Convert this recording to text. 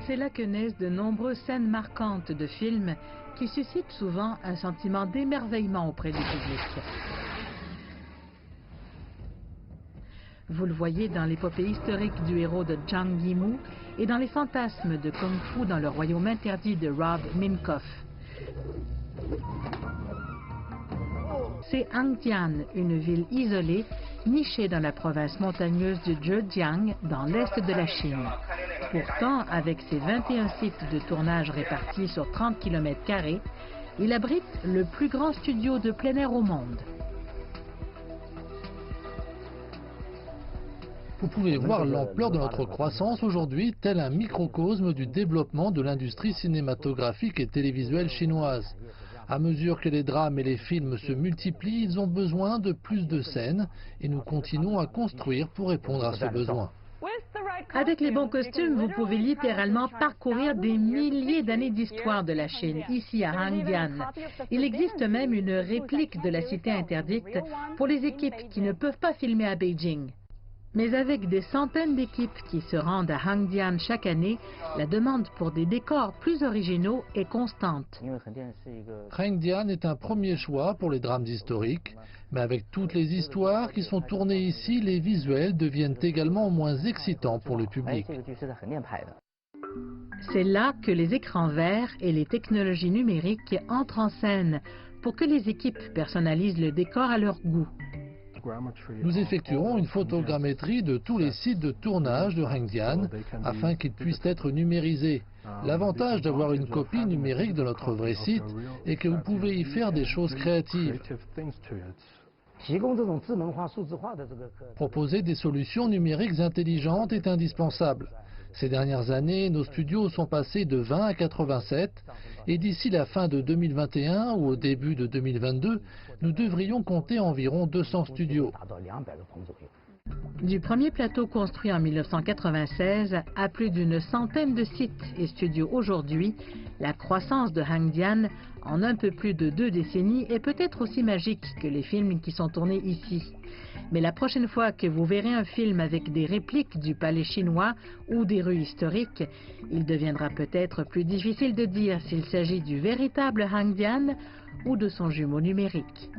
C'est là que naissent de nombreuses scènes marquantes de films qui suscitent souvent un sentiment d'émerveillement auprès du public. Vous le voyez dans l'épopée historique du héros de Zhang Yimou et dans les fantasmes de Kung Fu dans le royaume interdit de Rob Minkoff. C'est Hangdian, une ville isolée, nichée dans la province montagneuse du Zhejiang, dans l'est de la Chine. Pourtant, avec ses 21 sites de tournage répartis sur 30 km², il abrite le plus grand studio de plein air au monde. Vous pouvez voir l'ampleur de notre croissance aujourd'hui, tel un microcosme du développement de l'industrie cinématographique et télévisuelle chinoise. À mesure que les drames et les films se multiplient, ils ont besoin de plus de scènes et nous continuons à construire pour répondre à ce besoin. Avec les bons costumes, vous pouvez littéralement parcourir des milliers d'années d'histoire de la Chine, ici à Hangdian. Il existe même une réplique de la cité interdite pour les équipes qui ne peuvent pas filmer à Beijing. Mais avec des centaines d'équipes qui se rendent à Hangdian chaque année, la demande pour des décors plus originaux est constante. Hangdian est un premier choix pour les drames historiques, mais avec toutes les histoires qui sont tournées ici, les visuels deviennent également moins excitants pour le public. C'est là que les écrans verts et les technologies numériques entrent en scène pour que les équipes personnalisent le décor à leur goût. Nous effectuerons une photogrammétrie de tous les sites de tournage de Hangdian afin qu'ils puissent être numérisés. L'avantage d'avoir une copie numérique de notre vrai site est que vous pouvez y faire des choses créatives. Proposer des solutions numériques intelligentes est indispensable. Ces dernières années, nos studios sont passés de 20 à 87 et d'ici la fin de 2021 ou au début de 2022, nous devrions compter environ 200 studios. Du premier plateau construit en 1996 à plus d'une centaine de sites et studios aujourd'hui, la croissance de Hangdian en un peu plus de 2 décennies est peut-être aussi magique que les films qui sont tournés ici. Mais la prochaine fois que vous verrez un film avec des répliques du palais chinois ou des rues historiques, il deviendra peut-être plus difficile de dire s'il s'agit du véritable Hangdian ou de son jumeau numérique.